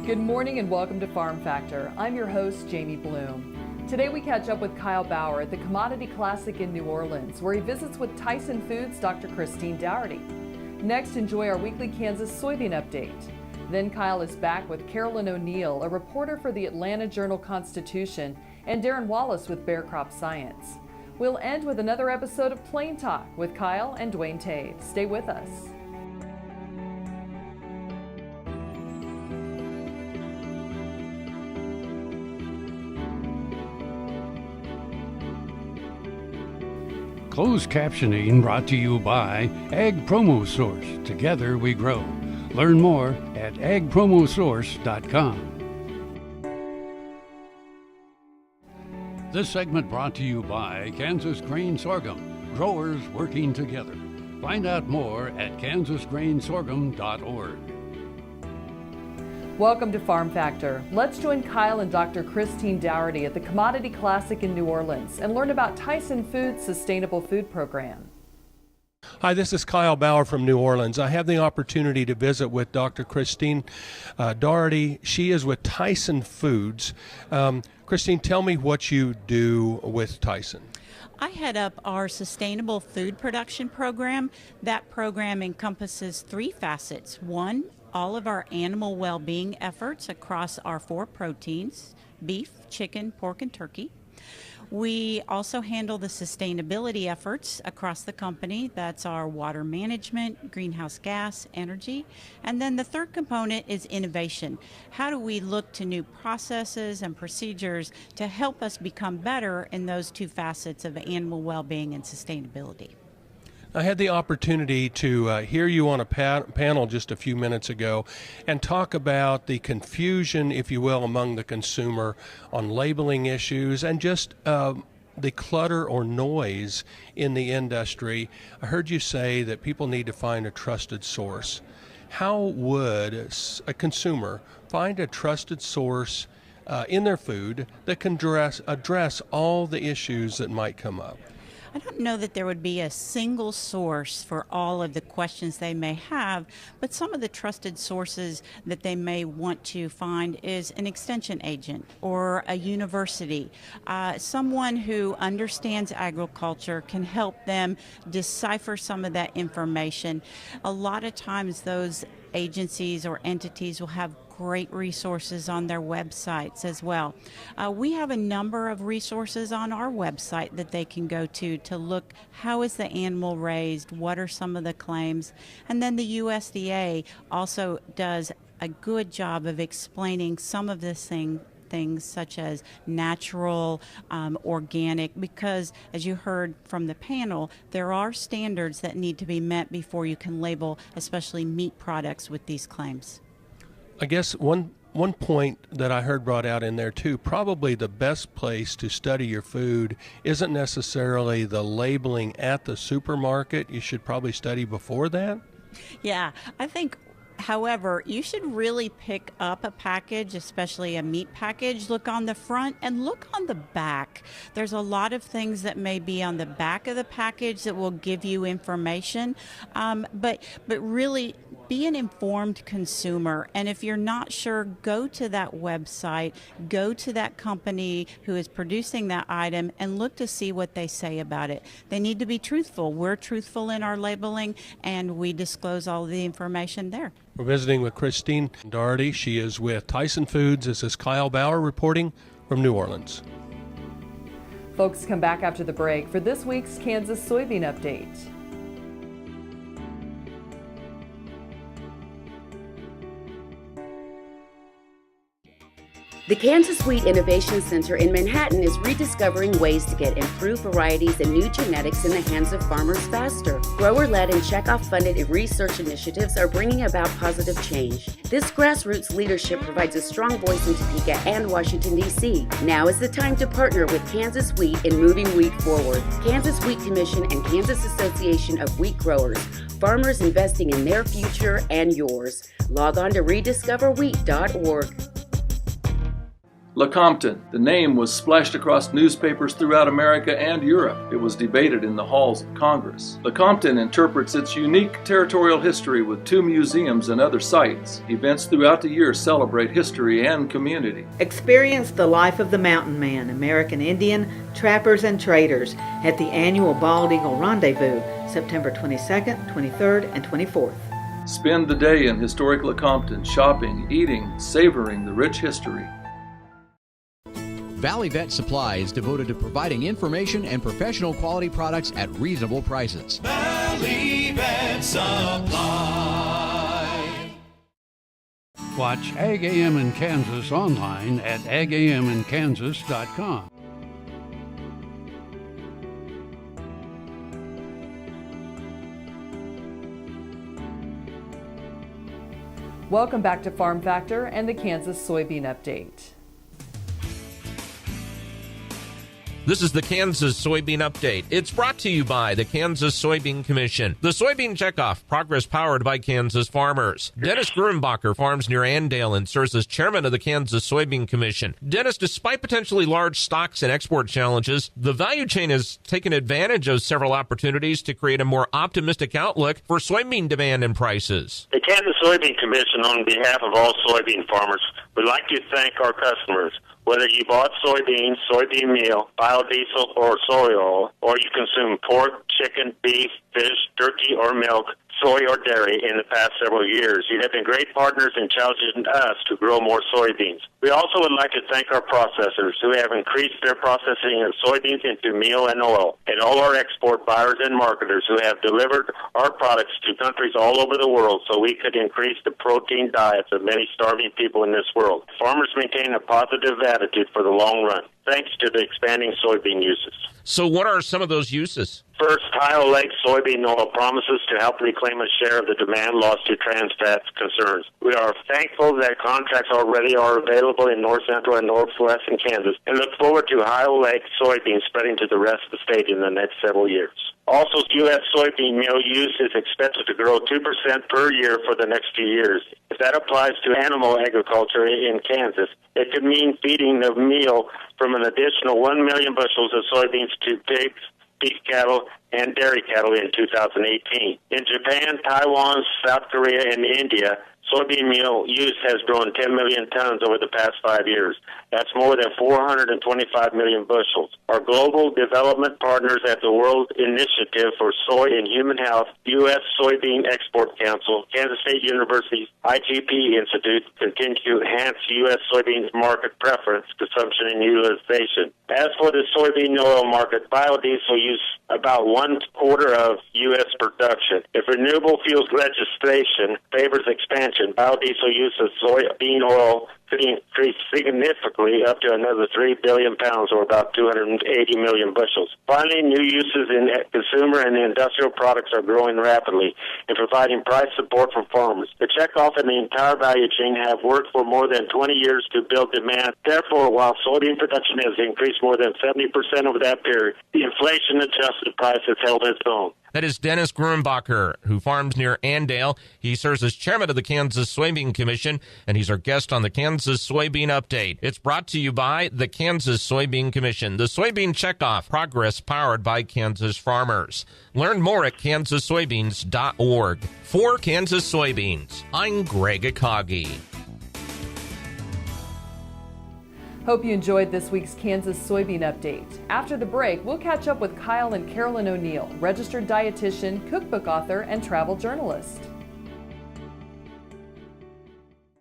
Good morning and welcome to Farm Factor. I'm your host, Jamie Bloom. Today we catch up with Kyle Bauer at the Commodity Classic in New Orleans, where he visits with Tyson Foods Dr. Daugherty. Next, enjoy our weekly Kansas Soybean update. Then Kyle is back with Carolyn O'Neil, a reporter for the Atlanta Journal-Constitution, and Darren Wallis with Bear Crop Science. We'll end with another episode of Plain Talk with Kyle and Duane Toews. Stay with us. Closed captioning brought to you by Ag Promo Source. Together we grow. Learn more at agpromosource.com. This segment brought to you by Kansas Grain Sorghum. Growers working together. Find out more at kansasgrainsorghum.org. Welcome to Farm Factor. Let's join Kyle and Dr. Daugherty at the Commodity Classic in New Orleans and learn about Tyson Foods' Sustainable Food Program. Hi, this is Kyle Bauer from New Orleans. I have the opportunity to visit with Dr. Daugherty. She is with Tyson Foods. Christine, tell me what you do with Tyson. I head up our Sustainable Food Production Program. That program encompasses three facets. One, all of our animal well-being efforts across our four proteins: beef, chicken, pork, and turkey. We also handle the sustainability efforts across the company. That's our water management, greenhouse gas, energy. And then the third component is innovation. How do we look to new processes and procedures to help us become better in those two facets of animal well-being and sustainability? I had the opportunity to hear you on a panel just a few minutes ago and talk about the confusion, if you will, among the consumer on labeling issues and just the clutter or noise in the industry. I heard you say that people need to find a trusted source. How would a consumer find a trusted source in their food that can address all the issues that might come up? I don't know that there would be a single source for all of the questions they may have, but some of the trusted sources that they may want to find is an extension agent or a university. Someone who understands agriculture can help them decipher some of that information. A lot of times those agencies or entities will have great resources on their websites as well. We have a number of resources on our website that they can go to look how is the animal raised, what are some of the claims, and then the USDA also does a good job of explaining some of this things such as natural, organic, because as you heard from the panel, there are standards that need to be met before you can label especially meat products with these claims. I guess one point that I heard brought out in there too, probably the best place to study your food isn't necessarily the labeling at the supermarket. You should probably study before that. Yeah, I think, however, you should really pick up a package, especially a meat package. Look on the front and look on the back. There's a lot of things that may be on the back of the package that will give you information, but really be an informed consumer. And if you're not sure, go to that website, go to that company who is producing that item and look to see what they say about it. They need to be truthful. We're truthful in our labeling, and we disclose all the information there. We're visiting with Daugherty. She is with Tyson Foods. This is Kyle Bauer reporting from New Orleans. Folks, come back after the break for this week's Kansas Soybean update. The Kansas Wheat Innovation Center in Manhattan is rediscovering ways to get improved varieties and new genetics in the hands of farmers faster. Grower-led and checkoff-funded research initiatives are bringing about positive change. This grassroots leadership provides a strong voice in Topeka and Washington, D.C. Now is the time to partner with Kansas Wheat in moving wheat forward. Kansas Wheat Commission and Kansas Association of Wheat Growers. Farmers investing in their future and yours. Log on to rediscoverwheat.org. Lecompton. The name was splashed across newspapers throughout America and Europe. It was debated in the halls of Congress. Lecompton interprets its unique territorial history with 2 museums and other sites. Events throughout the year celebrate history and community. Experience the life of the mountain man, American Indian, trappers, and traders at the annual Bald Eagle Rendezvous, September 22nd, 23rd, and 24th. Spend the day in historic Lecompton, shopping, eating, savoring the rich history. Valley Vet Supply is devoted to providing information and professional quality products at reasonable prices. Valley Vet Supply. Watch Ag AM in Kansas online at agaminkansas.com. Welcome back to Farm Factor and the Kansas Soybean Update. This is the Kansas Soybean Update. It's brought to you by the Kansas Soybean Commission. The Soybean Checkoff, progress powered by Kansas farmers. Dennis Grumbacher farms near Andale and serves as chairman of the Kansas Soybean Commission. Dennis, despite potentially large stocks and export challenges, the value chain has taken advantage of several opportunities to create a more optimistic outlook for soybean demand and prices. The Kansas Soybean Commission, on behalf of all soybean farmers, would like to thank our customers. Whether you bought soybeans, soybean meal, biodiesel, or soy oil, or you consume pork, chicken, beef, fish, turkey, or milk, soy, or dairy in the past several years, you have been great partners in challenging us to grow more soybeans. We also would like to thank our processors who have increased their processing of soybeans into meal and oil, and all our export buyers and marketers who have delivered our products to countries all over the world so we could increase the protein diets of many starving people in this world. Farmers maintain a positive attitude for the long run, thanks to the expanding soybean uses. So what are some of those uses? First, Kyle Lake soybean oil promises to help reclaim a share of the demand lost to trans fat concerns. We are thankful that contracts already are available in north central and northwestern Kansas and look forward to Kyle Lake soybeans spreading to the rest of the state in the next several years. Also, U.S. soybean meal use is expected to grow 2% per year for the next few years. If that applies to animal agriculture in Kansas, it could mean feeding the meal from an additional 1 million bushels of soybeans to pigs, beef cattle, and dairy cattle in 2018. In Japan, Taiwan, South Korea, and India, soybean meal use has grown 10 million tons over the past 5 years. That's more than 425 million bushels. Our global development partners at the World Initiative for Soy and Human Health, U.S. Soybean Export Council, Kansas State University's IGP Institute continue to enhance U.S. soybean market preference, consumption, and utilization. As for the soybean oil market, biodiesel use about 1/4 of U.S. production. If renewable fuels legislation favors expansion, biodiesel use of soybean oil could increase significantly up to another 3 billion pounds, or about 280 million bushels. Finally, new uses in consumer and industrial products are growing rapidly and providing price support for farmers. The checkoff and the entire value chain have worked for more than 20 years to build demand. Therefore, while soybean production has increased more than 70% over that period, the inflation-adjusted price has held its own. That is Dennis Grumbacher, who farms near Andale. He serves as chairman of the Kansas Soybean Commission, and he's our guest on the Kansas Soybean Update. It's brought to you by the Kansas Soybean Commission, the Soybean Checkoff, progress powered by Kansas farmers. Learn more at kansassoybeans.org. For Kansas Soybeans, I'm Greg Akagi. Hope you enjoyed this week's Kansas Soybean Update. After the break, we'll catch up with Kyle and Carolyn O'Neil, registered dietitian, cookbook author, and travel journalist.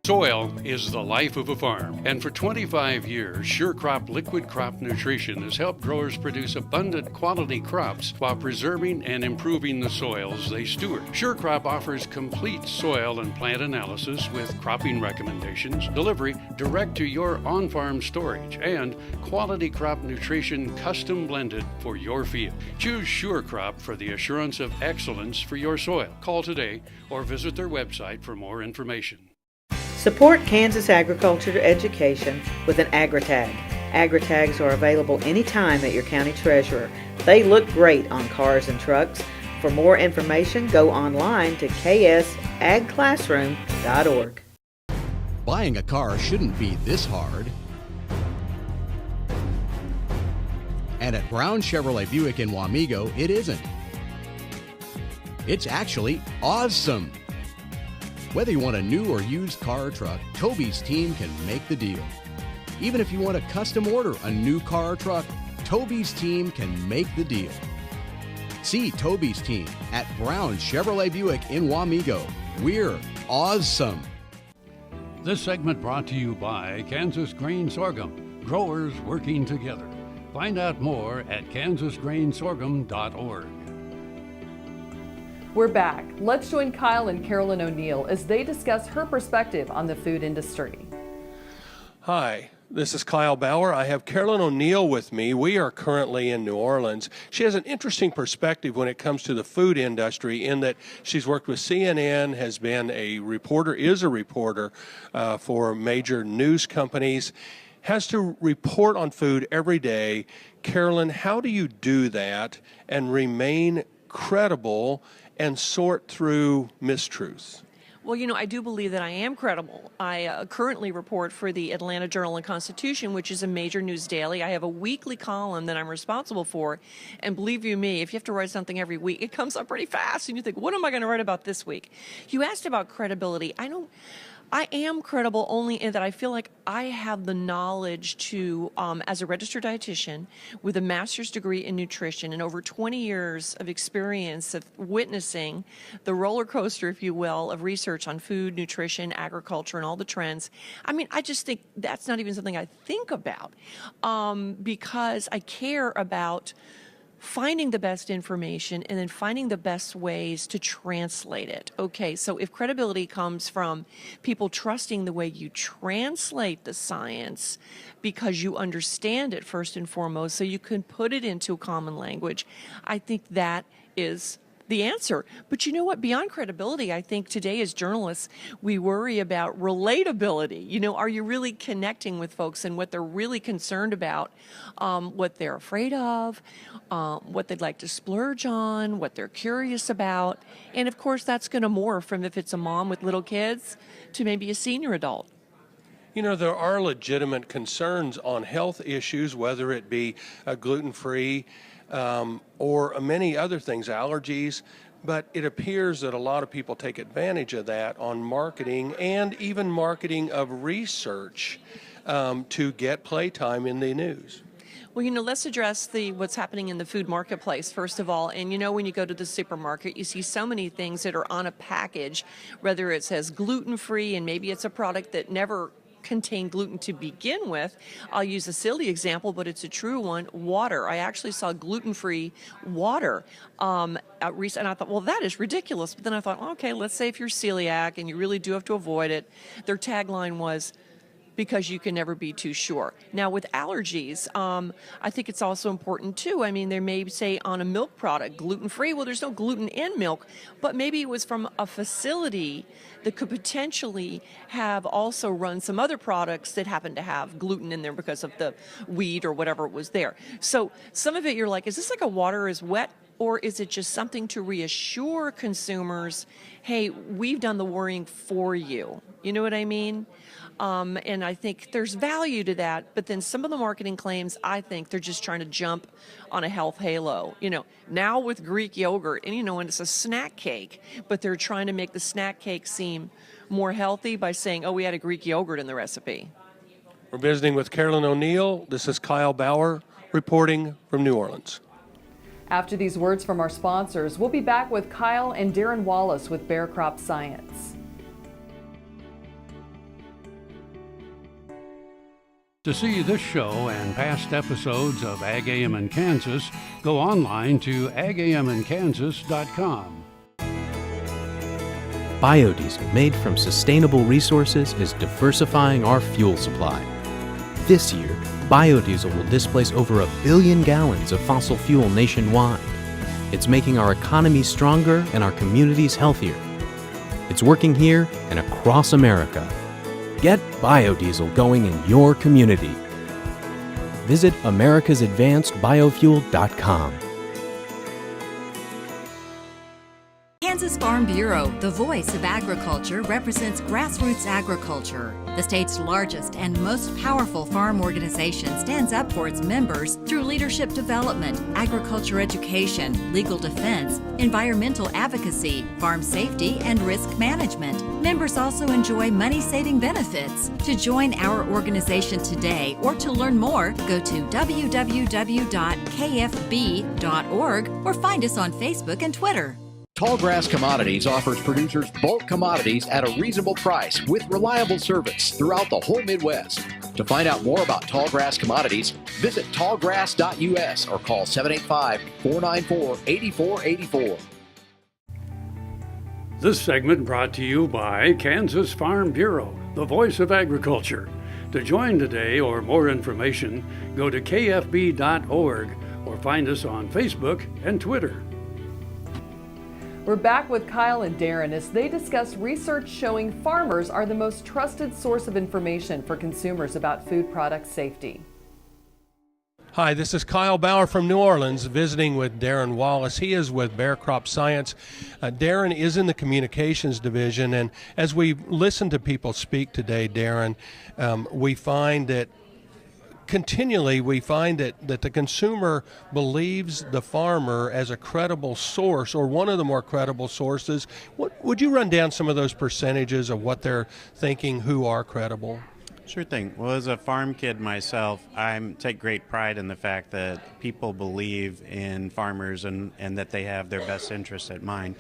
Soil is the life of a farm, and for 25 years, SureCrop Liquid Crop Nutrition has helped growers produce abundant quality crops while preserving and improving the soils they steward. SureCrop offers complete soil and plant analysis with cropping recommendations, delivery direct to your on-farm storage, and quality crop nutrition custom blended for your field. Choose SureCrop for the assurance of excellence for your soil. Call today or visit their website for more information. Support Kansas agriculture education with an AgriTag. AgriTags are available anytime at your county treasurer. They look great on cars and trucks. For more information, go online to ksagclassroom.org. Buying a car shouldn't be this hard. And at Brown Chevrolet Buick in Wamego, it isn't. It's actually awesome. Whether you want a new or used car or truck, Toby's team can make the deal. Even if you want to custom order a new car or truck, Toby's team can make the deal. See Toby's team at Brown Chevrolet Buick in Wamego. We're awesome. This segment brought to you by Kansas Grain Sorghum, growers working together. Find out more at kansasgrainsorghum.org. We're back. Let's join Kyle and Carolyn O'Neil as they discuss her perspective on the food industry. Hi, this is Kyle Bauer. I have Carolyn O'Neil with me. We are currently in New Orleans. She has an interesting perspective when it comes to the food industry in that she's worked with CNN, has been a reporter, is a reporter for major news companies, has to report on food every day. Carolyn, how do you do that and remain credible and sort through mistruths? Well, you know, I do believe that I am credible. I currently report for the Atlanta Journal and Constitution, which is a major news daily. I have a weekly column that I'm responsible for. And believe you me, if you have to write something every week, it comes up pretty fast. And you think, what am I going to write about this week? You asked about credibility. I am credible only in that I feel like I have the knowledge to, as a registered dietitian with a master's degree in nutrition and over 20 years of experience of witnessing the roller coaster, if you will, of research on food, nutrition, agriculture, and all the trends. I mean, I just think that's not even something I think about because I care about finding the best information and then finding the best ways to translate it. Okay, so if credibility comes from people trusting the way you translate the science because you understand it first and foremost, so you can put it into a common language, I think that is the answer. But you know what? Beyond credibility, I think today as journalists, we worry about relatability. You know, are you really connecting with folks and what they're really concerned about, what they're afraid of, what they'd like to splurge on, what they're curious about. And of course, that's going to morph from if it's a mom with little kids to maybe a senior adult. You know, there are legitimate concerns on health issues, whether it be gluten-free, or many other things, allergies, but it appears that a lot of people take advantage of that on marketing and even marketing of research to get playtime in the news. Well, you know, let's address what's happening in the food marketplace, first of all. And, you know, when you go to the supermarket, you see so many things that are on a package, whether it says gluten-free and maybe it's a product that never contain gluten to begin with. I'll use a silly example, but it's a true one. Water. I actually saw gluten-free water recently, and I thought, well, that is ridiculous. But then I thought, okay, let's say if you're celiac and you really do have to avoid it. Their tagline was, because you can never be too sure. Now, with allergies, I think it's also important, too. I mean, they may say on a milk product, gluten-free. Well, there's no gluten in milk, but maybe it was from a facility that could potentially have also run some other products that happen to have gluten in there because of the wheat or whatever was there. So some of it, you're like, is this like a water is wet? Or is it just something to reassure consumers, hey, we've done the worrying for you? You know what I mean? And I think there's value to that. But then some of the marketing claims, I think they're just trying to jump on a health halo. You know, now with Greek yogurt, and you know, and it's a snack cake, but they're trying to make the snack cake seem more healthy by saying, oh, we had a Greek yogurt in the recipe. We're visiting with Carolyn O'Neil. This is Kyle Bauer reporting from New Orleans. After these words from our sponsors, we'll be back with Kyle and Darren Wallis with Bear Crop Science. To see this show and past episodes of Ag AM in Kansas, go online to agaminkansas.com. Biodiesel made from sustainable resources is diversifying our fuel supply. This year, biodiesel will displace over 1 billion gallons of fossil fuel nationwide. It's making our economy stronger and our communities healthier. It's working here and across America. Get biodiesel going in your community. Visit americasadvancedbiofuel.com. Kansas Farm Bureau, the voice of agriculture, represents grassroots agriculture. The state's largest and most powerful farm organization stands up for its members through leadership development, agriculture education, legal defense, environmental advocacy, farm safety, and risk management. Members also enjoy money-saving benefits. To join our organization today or to learn more, go to www.kfb.org or find us on Facebook and Twitter. Tallgrass Commodities offers producers bulk commodities at a reasonable price with reliable service throughout the whole Midwest. To find out more about Tallgrass Commodities, visit tallgrass.us or call 785-494-8484. This segment brought to you by Kansas Farm Bureau, the voice of agriculture. To join today or more information, go to kfb.org or find us on Facebook and Twitter. We're back with Kyle and Darren as they discuss research showing farmers are the most trusted source of information for consumers about food product safety. Hi, this is Kyle Bauer from New Orleans visiting with Darren Wallis. He is with Bear Crop Science. Darren is in the communications division, and as we listen to people speak today, Darren, we find that the consumer believes the farmer as a credible source or one of the more credible sources. Would you run down some of those percentages of what they're thinking who are credible? Sure thing. Well, as a farm kid myself, I take great pride in the fact that people believe in farmers and that they have their best interest at mind.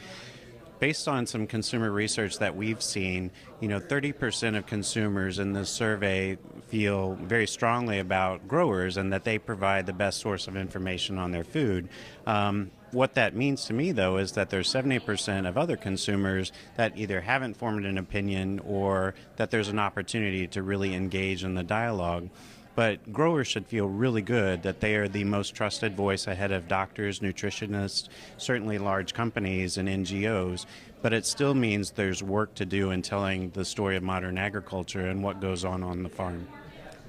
Based on some consumer research that we've seen, 30% of consumers in this survey feel very strongly about growers and that they provide the best source of information on their food. What that means to me, though, is that there's 70% of other consumers that either haven't formed an opinion or that there's an opportunity to really engage in the dialogue. But growers should feel really good that they are the most trusted voice ahead of doctors, nutritionists, certainly large companies and NGOs. But it still means there's work to do in telling the story of modern agriculture and what goes on the farm.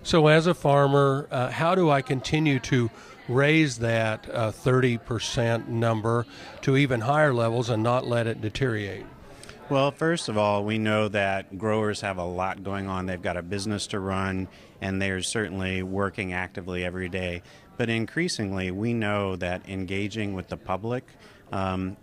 So as a farmer, how do I continue to raise that 30% number to even higher levels and not let it deteriorate? Well, first of all, we know that growers have a lot going on. They've got a business to run, and they're certainly working actively every day. But increasingly, we know that engaging with the public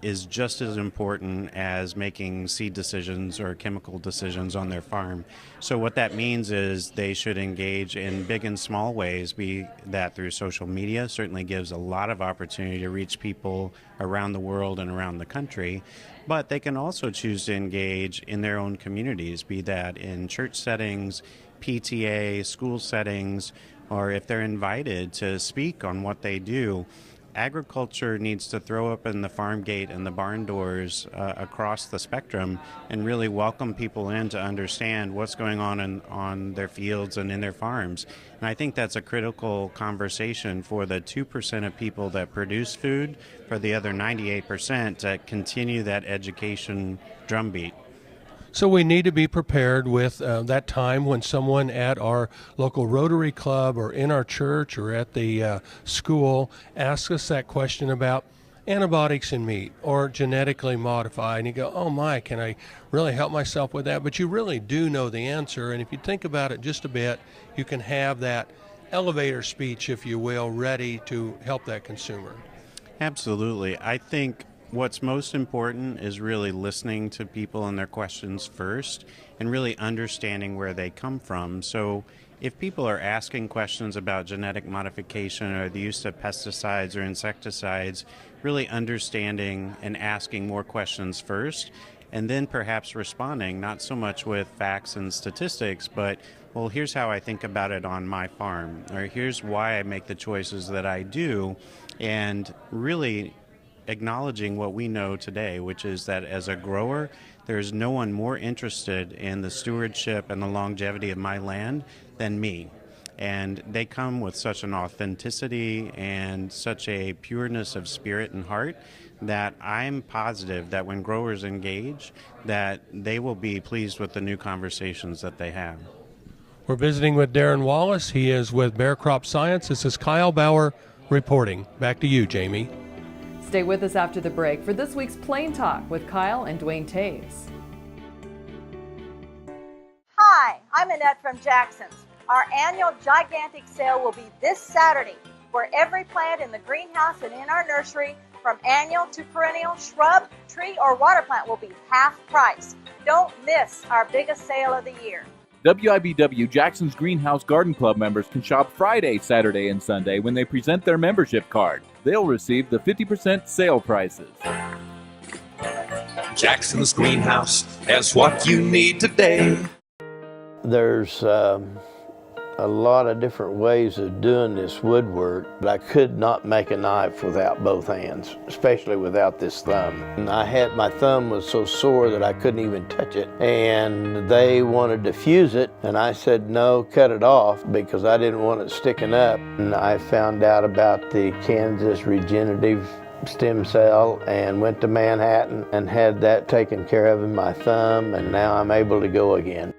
is just as important as making seed decisions or chemical decisions on their farm. So what that means is they should engage in big and small ways, be that through social media. Certainly gives a lot of opportunity to reach people around the world and around the country. But they can also choose to engage in their own communities, be that in church settings, PTA, school settings, or if they're invited to speak on what they do. Agriculture needs to throw open the farm gate and the barn doors across the spectrum and really welcome people in to understand what's going on their fields and in their farms. And I think that's a critical conversation for the 2% of people that produce food, for the other 98% to continue that education drumbeat. So we need to be prepared with that time when someone at our local Rotary Club or in our church or at the school asks us that question about antibiotics in meat or genetically modified, and you go, oh my, can I really help myself with that? But you really do know the answer, and if you think about it just a bit, you can have that elevator speech, if you will, ready to help that consumer. Absolutely. I think what's most important is really listening to people and their questions first and really understanding where they come from. So if people are asking questions about genetic modification or the use of pesticides or insecticides, really understanding and asking more questions first, and then perhaps responding, not so much with facts and statistics, but, well, here's how I think about it on my farm, or here's why I make the choices that I do, and really acknowledging what we know today, which is that as a grower, there's no one more interested in the stewardship and the longevity of my land than me. And they come with such an authenticity and such a pureness of spirit and heart that I'm positive that when growers engage, that they will be pleased with the new conversations that they have. We're visiting with Darren Wallis. He is with Bear Crop Science. This is Kyle Bauer reporting. Back to you, Jamie. Stay with us after the break for this week's Plain Talk with Kyle and Duane Toews. Hi, I'm Annette from Jackson's. Our annual gigantic sale will be this Saturday, where every plant in the greenhouse and in our nursery, from annual to perennial, shrub, tree, or water plant, will be half price. Don't miss our biggest sale of the year. WIBW Jackson's Greenhouse Garden Club members can shop Friday, Saturday, and Sunday when they present their membership card. They'll receive the 50% sale prices. Jackson's Greenhouse has what you need today. There's a lot of different ways of doing this woodwork, but I could not make a knife without both hands, especially without this thumb. And my thumb was so sore that I couldn't even touch it, and they wanted to fuse it, and I said no, cut it off, because I didn't want it sticking up. And I found out about the Kansas regenerative stem cell and went to Manhattan and had that taken care of in my thumb, and now I'm able to go again.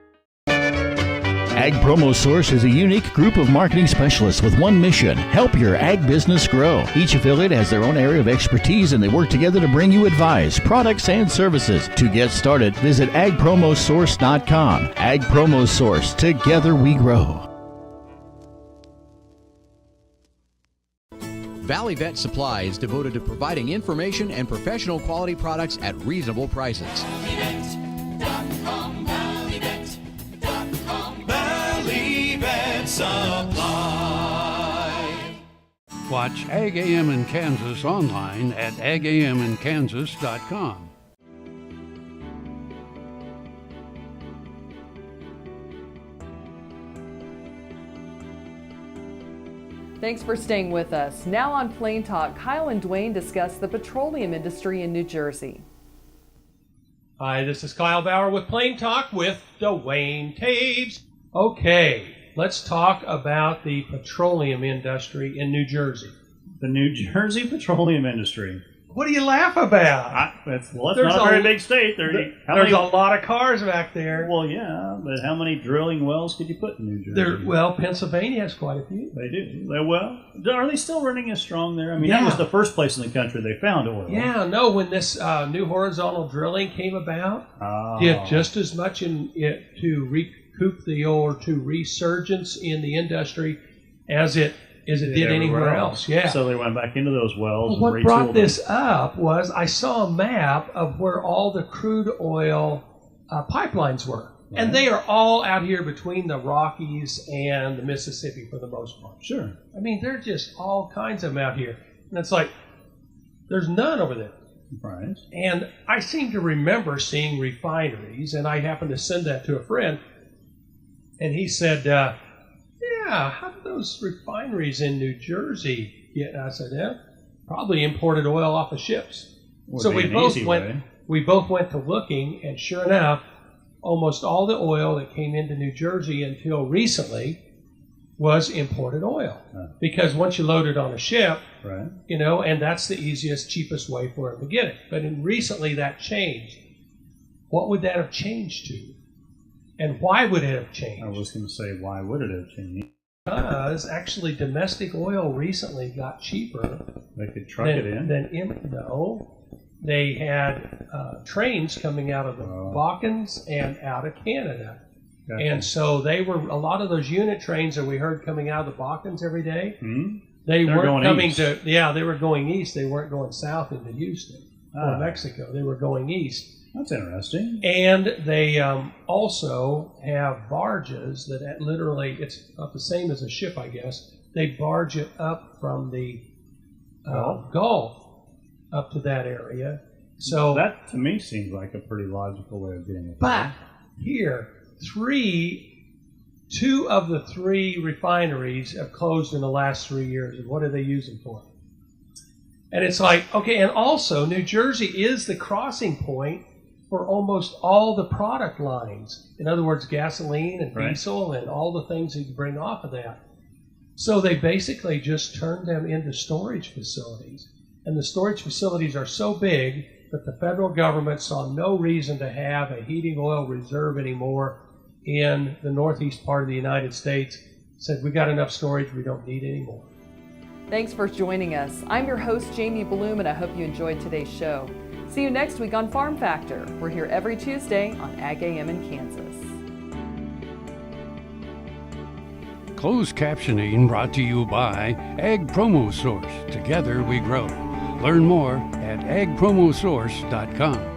Ag Promo Source is a unique group of marketing specialists with one mission: help your ag business grow. Each affiliate has their own area of expertise, and they work together to bring you advice, products, and services. To get started, visit agpromosource.com. Ag Promo Source, together we grow. Valley Vet Supply is devoted to providing information and professional quality products at reasonable prices. Supply. Watch Ag AM in Kansas online at agaminkansas.com. Thanks for staying with us. Now on Plain Talk, Kyle and Duane discuss the petroleum industry in New Jersey. Hi, this is Kyle Bauer with Plain Talk with Duane Toews. Okay, let's talk about the petroleum industry in New Jersey. The New Jersey petroleum industry. What do you laugh about? It's not a very big state. There's a lot of cars back there. Well, yeah, but how many drilling wells could you put in New Jersey? Pennsylvania has quite a few. They do. Are they still running as strong there? I mean, that was the first place in the country they found oil. Yeah, no, when this new horizontal drilling came about, did just as much to recoup the oil, or to resurgence in the industry as it did anywhere else. Yeah. So they went back into those wells. Well, what brought this up was I saw a map of where all the crude oil pipelines were. Right. And they are all out here between the Rockies and the Mississippi for the most part. Sure. I mean, they're just all kinds of them out here. And it's like, there's none over there. Right. And I seem to remember seeing refineries, and I happened to send that to a friend, and he said, how do those refineries in New Jersey get? And I said, probably imported oil off of ships. So we both went to looking, and sure enough, almost all the oil that came into New Jersey until recently was imported oil. Because once you load it on a ship, right, and that's the easiest, cheapest way for them to get it. But recently that changed. What would that have changed to? And why would it have changed? I was going to say, why would it have changed? Because actually domestic oil recently got cheaper. They could truck it in? They had trains coming out of the Balkans and out of Canada. Gotcha. And so a lot of those unit trains that we heard coming out of the Balkans every day, they weren't coming east. They were going east. They weren't going south into Houston or Mexico. They were going east. That's interesting. And they also have barges that literally, it's not the same as a ship, I guess. They barge it up from the Gulf up to that area. So that, to me, seems like a pretty logical way of doing it. But here, two of the three refineries have closed in the last 3 years. And what are they using for? And it's like, okay, and also New Jersey is the crossing point for almost all the product lines. In other words, gasoline and diesel and all the things that you bring off of that. So they basically just turned them into storage facilities. And the storage facilities are so big that the federal government saw no reason to have a heating oil reserve anymore in the northeast part of the United States. Said, we got enough storage, we don't need any more. Thanks for joining us. I'm your host, Jamie Bloom, and I hope you enjoyed today's show. See you next week on Farm Factor. We're here every Tuesday on Ag AM in Kansas. Closed captioning brought to you by Ag Promo Source. Together we grow. Learn more at agpromosource.com.